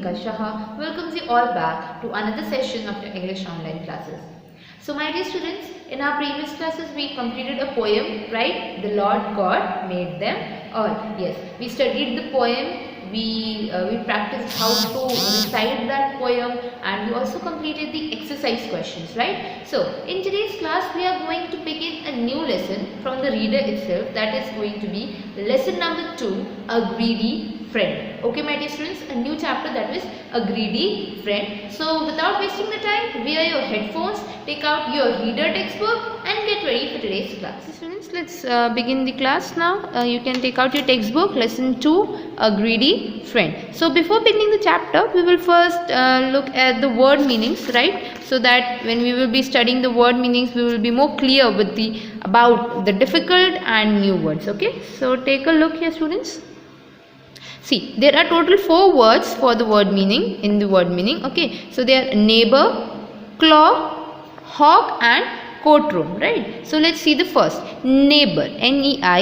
Bhumika Shah welcomes you all back to another session of your English online classes. So my dear students, in our previous classes we completed a poem, right? The Lord God made them all. Yes, we studied the poem. We practiced how to recite that poem, and we also completed the exercise questions, right? So in today's class we are going to begin a new lesson from the reader itself. That is going to be lesson number 2, a greedy friend. Okay my dear students, a new chapter, that is a greedy friend. So without wasting the time, wear your headphones, take out your reader textbook and get ready for today's class. So students, let's begin the class now. You can take out your textbook, lesson 2, a greedy friend. So before beginning the chapter, we will first look at the word meanings, right? So that when we will be studying the word meanings, we will be more clear with about the difficult and new words. Okay, so take a look here students. See, there are total 4 words for the word meaning, in the word meaning. Okay, so they are neighbor, claw, hawk and courtroom, right? So let's see the first. Neighbor, Neighbor,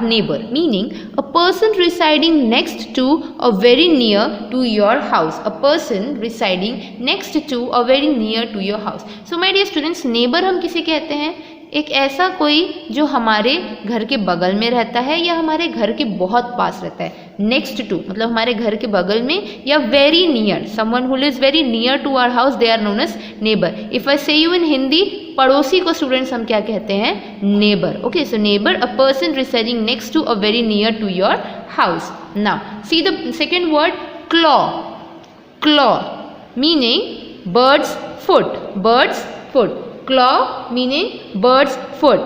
neighbor, meaning a person residing next to or very near to your house. A person residing next to or very near to your house. So my dear students, neighbor हम किसे कहते हैं? एक ऐसा कोई जो हमारे घर के बगल में रहता है या हमारे घर के बहुत पास रहता है. नेक्स्ट टू मतलब हमारे घर के बगल में, या very near, someone who lives very near to our house, they are known as neighbour. If I say you इन हिंदी, पड़ोसी को स्टूडेंट्स हम क्या कहते हैं? Neighbour. Okay, so neighbour, a person residing next to a very near to your house. Now see the second word, claw. Claw meaning birds foot. Birds foot. Claw meaning birds foot.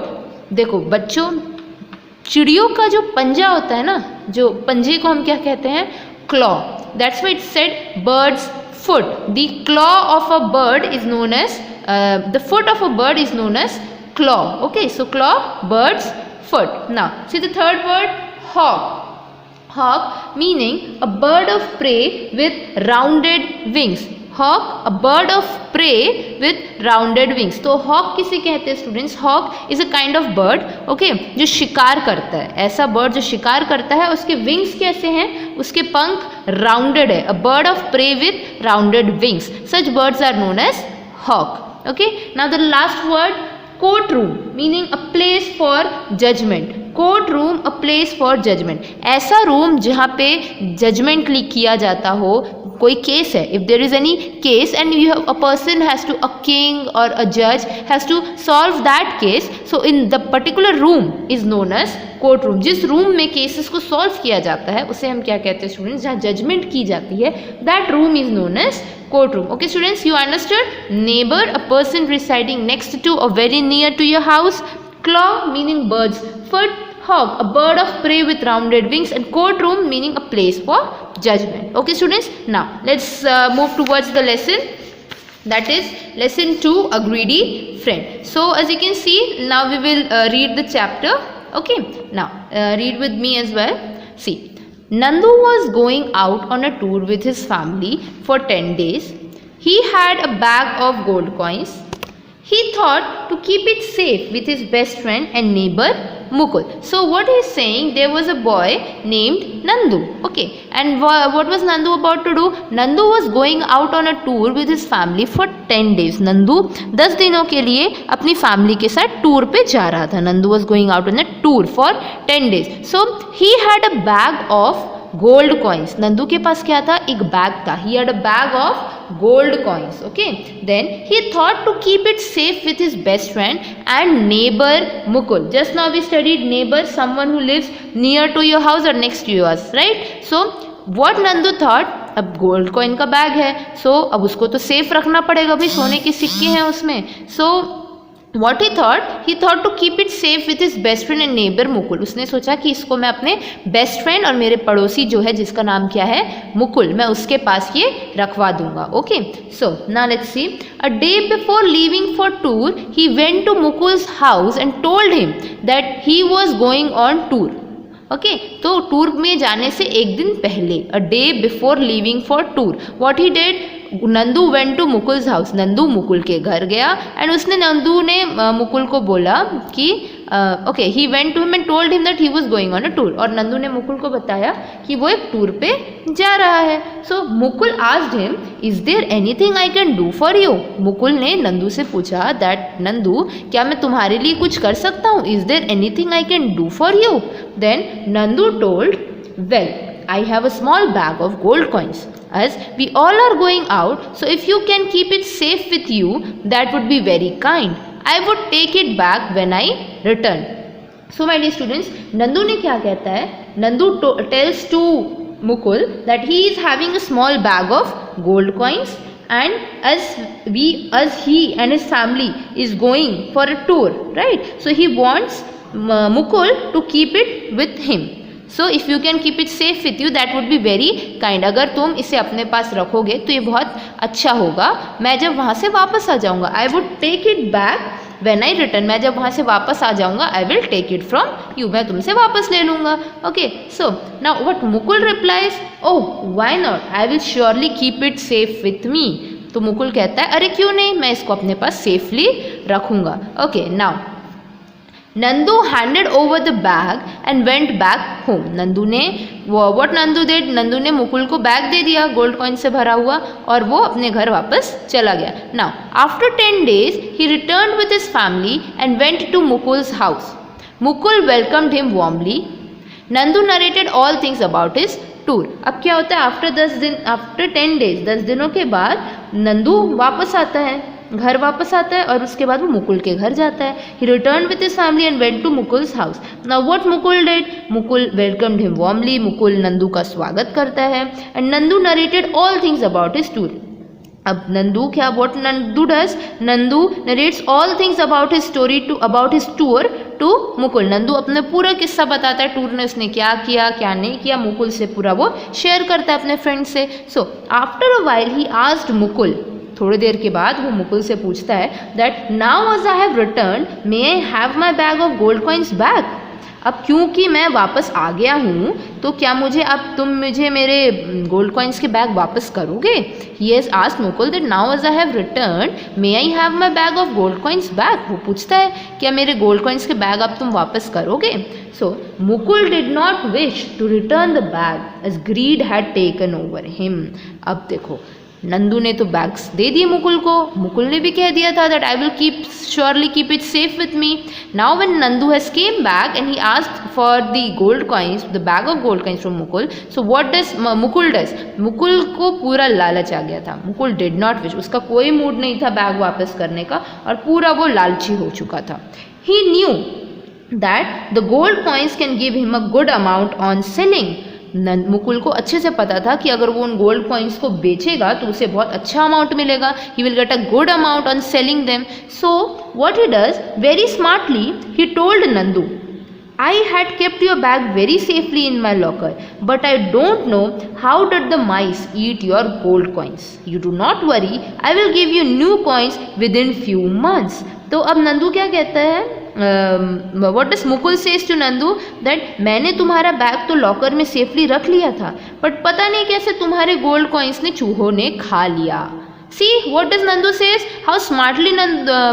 देखो बच्चों, चिड़ियों का जो पंजा होता है ना, जो पंजे को हम क्या कहते हैं? Claw. That's why it said birds foot. The claw of a bird is known as the foot of a bird is known as claw. Okay, so claw, birds foot. Now see the third word, hawk. Hawk meaning a bird of prey with rounded wings. Hawk, a bird of prey with rounded wings. तो hawk किसे कहते हैं students? Hawk is a kind of bird, okay, जो शिकार करता है. ऐसा bird जो शिकार करता है, उसके wings कैसे हैं? उसके पंख rounded है. A bird of prey with rounded wings. Such birds are known as hawk. Okay. Now the last word, courtroom meaning a place for judgment. Court room, a place for judgment. ऐसा room जहाँ पे judgment किया जाता हो. कोई case है, if there is any case and you have a person has to, a king और a जज has to solve that case, so in the particular room is known as court room. जिस room में cases को solve किया जाता है उसे हम क्या कहते हैं स्टूडेंट्स? जहाँ जजमेंट की जाती है, that room is known as court room. Okay students, you understood? Neighbour, a person residing next to or very near to your house. Claw meaning birds foot. Hawk, a bird of prey with rounded wings. And courtroom meaning a place for judgment. Okay students, now let's move towards the lesson, that is lesson 2, a greedy friend. So as you can see, now we will read the chapter. Okay, now read with me as well. See, Nandu was going out on a tour with his family for 10 days. He had a bag of gold coins. He thought to keep it safe with his best friend and neighbor Mukul. So what he is saying, there was a boy named Nandu. Okay, and what was Nandu about to do? Nandu was going out on a tour with his family for 10 days. Nandu 10 दिनों के लिए अपनी family के साथ tour पे जा रहा था. Nandu was going out on a tour for 10 days. So he had a bag of gold coins. Nandu के पास क्या था? एक बैग था. He had a bag of gold coins. Okay, then he thought to keep it safe with his best friend and neighbor Mukul. Just now we studied neighbor, someone who lives near to your house or next to yours, right? So what Nandu thought, अब gold coin का bag है, so अब उसको तो safe रखना पड़ेगा भाई, सोने के सिक्के हैं उसमें. So What he thought to keep it safe with his best friend and neighbor Mukul. उसने सोचा कि इसको मैं अपने बेस्ट फ्रेंड और मेरे पड़ोसी जो है, जिसका नाम क्या है? मुकुल, मैं उसके पास ये रखवा दूंगा. Okay, so now let's see. A day before leaving for tour he went to Mukul's house and told him that he was going on tour. Okay, तो टूर में जाने से एक दिन पहले, a day before leaving for tour, what he did, Nandu went to Mukul's house. Nandu Mukul के घर गया एंड उसने नंदू ने मुकुल को बोला कि okay he went to him and told him that he was going on a tour, और नंदू ने मुकुल को बताया कि वो एक टूर पे जा रहा है. So Mukul asked him, is there anything I can do for you? Mukul ने नंदू से पूछा दैट नंदू, क्या मैं तुम्हारे लिए कुछ कर सकता हूँ? Is there anything I can do for you? Then Nandu told, well I have a small bag of gold coins. As we all are going out, so if you can keep it safe with you, that would be very kind. I would take it back when I return. So my dear students, Nandu ने क्या कहता है? Nandu tells to Mukul that he is having a small bag of gold coins, and as he and his family is going for a tour, right? So he wants Mukul to keep it with him. So if you can keep it safe with you that would be very kind. अगर तुम इसे अपने पास रखोगे तो ये बहुत अच्छा होगा. मैं जब वहाँ से वापस आ जाऊँगा, I would take it back when I return. मैं जब वहाँ से वापस आ जाऊँगा, I will take it from you. मैं तुमसे वापस ले लूँगा. Okay, so now what Mukul replies, oh why not, I will surely keep it safe with me. तो मुकुल कहता है, अरे क्यों नहीं, मैं इसको अपने पास सेफली रखूँगा. Okay, now Nandu handed over the bag and went back home. Nandu ने what नंदू did, नंदू ने मुकुल को बैग दे दिया गोल्ड कॉइन से भरा हुआ, और वो अपने घर वापस चला गया. Now after 10 days he returned with his family and went to Mukul's house. Mukul welcomed him warmly. Nandu narrated all things about his tour. अब क्या होता है, after 10 days 10 दिनों के बाद नंदू वापस आता है, घर वापस आता है, और उसके बाद वो मुकुल के घर जाता है. He return with his family and went to Mukul's house. Now what Mukul did, Mukul welcomed him warmly. Mukul Nandu का स्वागत करता है. And Nandu narrated all things about his tour. अब नंदू क्या, what Nandu does, Nandu narrates all things about his story to about his tour to Mukul. Nandu अपने पूरा किस्सा बताता है, टूर में उसने क्या किया क्या नहीं किया, मुकुल से पूरा वो शेयर करता है अपने फ्रेंड से. So after a while he asked Mukul, थोड़ी देर के बाद वो मुकुल से पूछता है that now as I have return may I have my bag of gold coins back. अब क्योंकि मैं वापस आ गया हूँ तो क्या तुम मुझे मेरे गोल्ड कॉइन्स के बैग वापस करोगे? He has asked Mukul that now as I have return may I have my bag of gold coins back. वो पूछता है क्या मेरे गोल्ड कॉइन्स के बैग अब तुम वापस करोगे? So Mukul did not wish to return the bag as greed had taken over him. अब देखो, नंदू ने तो बैग्स दे दिए मुकुल को, मुकुल ने भी कह दिया था that I will surely keep it safe with me. Now when Nandu has came back and he asked for the gold coins, the bag of gold coins from Mukul. So what does Mukul does, Mukul को पूरा लालच आ गया था. Mukul did not wish, उसका कोई mood नहीं था bag वापस करने का, और पूरा वो लालची हो चुका था. He knew that the gold coins can give him a good amount on selling. Mukul को अच्छे से पता था कि अगर वो उन गोल्ड कॉइन्स को बेचेगा तो उसे बहुत अच्छा अमाउंट मिलेगा. He will get a good amount on selling them. So what he does, very smartly he told Nandu, I had kept your bag very safely in my locker, but I don't know how did the mice eat your gold coins. You do not worry, I will give you new coins within few months. तो अब नंदू क्या कहता है, what does Mukul say to Nandu that मैंने तुम्हारा bag तो locker में safely रख लिया था, बट पता नहीं कैसे तुम्हारे गोल्ड कॉइन्स ने चूहों ने खा लिया. See what does Nandu says? How smartly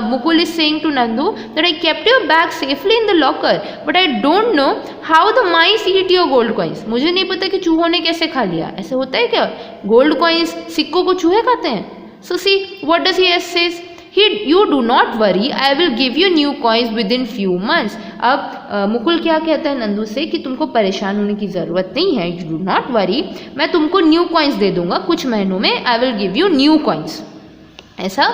Mukul is saying to Nandu that I kept your bag safely in the locker, but I don't know how the mice eat your gold coins. मुझे नहीं पता कि चूहों ने कैसे खा लिया. ऐसे होता है क्या? गोल्ड कॉइन्स, सिक्कों को चूहे खाते हैं. So see what does he says? You do not worry, I will give you new coins within few months. अब मुकुल क्या कहता है नंदू से कि तुमको परेशान होने की ज़रूरत नहीं है. You do not worry, मैं तुमको न्यू कॉइन्स दे दूंगा कुछ महीनों में. I will give you new coins. ऐसा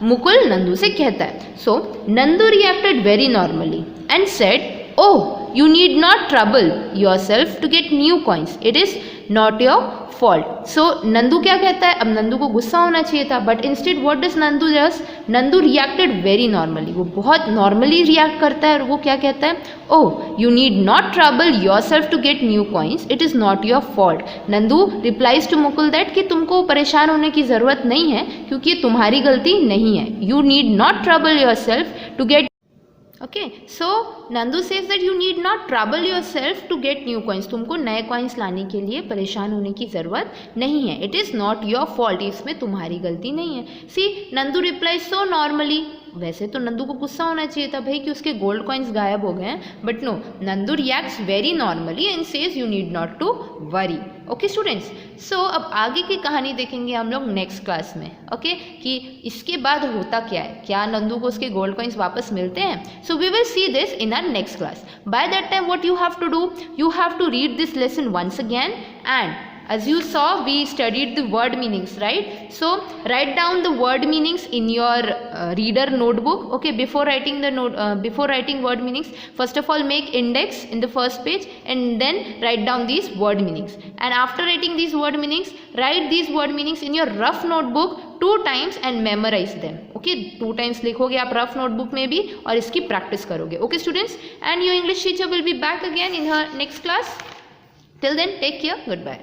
मुकुल नंदू से कहता है. So Nandu reacted very normally and said, oh, you need not trouble yourself to get new coins. It is not your fault. So Nandu क्या कहता है, अब नंदू को गुस्सा होना चाहिए था, but instead what does Nandu just, Nandu reacted very normally. वो बहुत नॉर्मली रिएक्ट करता है और वो क्या कहता है, oh you need not trouble yourself to get new coins, it is not your fault. Nandu replies to Mukul that कि तुमको परेशान होने की ज़रूरत नहीं है क्योंकि ये तुम्हारी गलती नहीं है. You need not trouble yourself to get. Okay, so Nandu says that you need not trouble yourself to get new coins. तुमको नए कॉइन्स लाने के लिए परेशान होने की ज़रूरत नहीं है. It is not your fault, इसमें तुम्हारी गलती नहीं है. सी नंदू रिप्लाई सो नॉर्मली, वैसे तो नंदू को गुस्सा होना चाहिए था भाई कि उसके गोल्ड कॉइन्स गायब हो गए हैं, but no, Nandu reacts very normally and says you need not to worry. Okay students, so अब आगे की कहानी देखेंगे हम लोग नेक्स्ट क्लास में। ओके कि इसके बाद होता क्या है, क्या नंदू को उसके गोल्ड कॉइन्स वापस मिलते हैं? So we will see this in our next class. By that time what you have to do, you have to read this lesson once again, and as you saw we studied the word meanings, right? So write down the word meanings in your reader notebook. Okay, before writing the before writing word meanings, first of all make index in the first page and then write down these word meanings, and after writing these word meanings, write these word meanings in your rough notebook 2 times and memorize them. Okay, 2 times लिखोगे आप rough notebook में भी और इसकी practice करोगे. Okay students, and your English teacher will be back again in her next class. Till then, take care. Goodbye.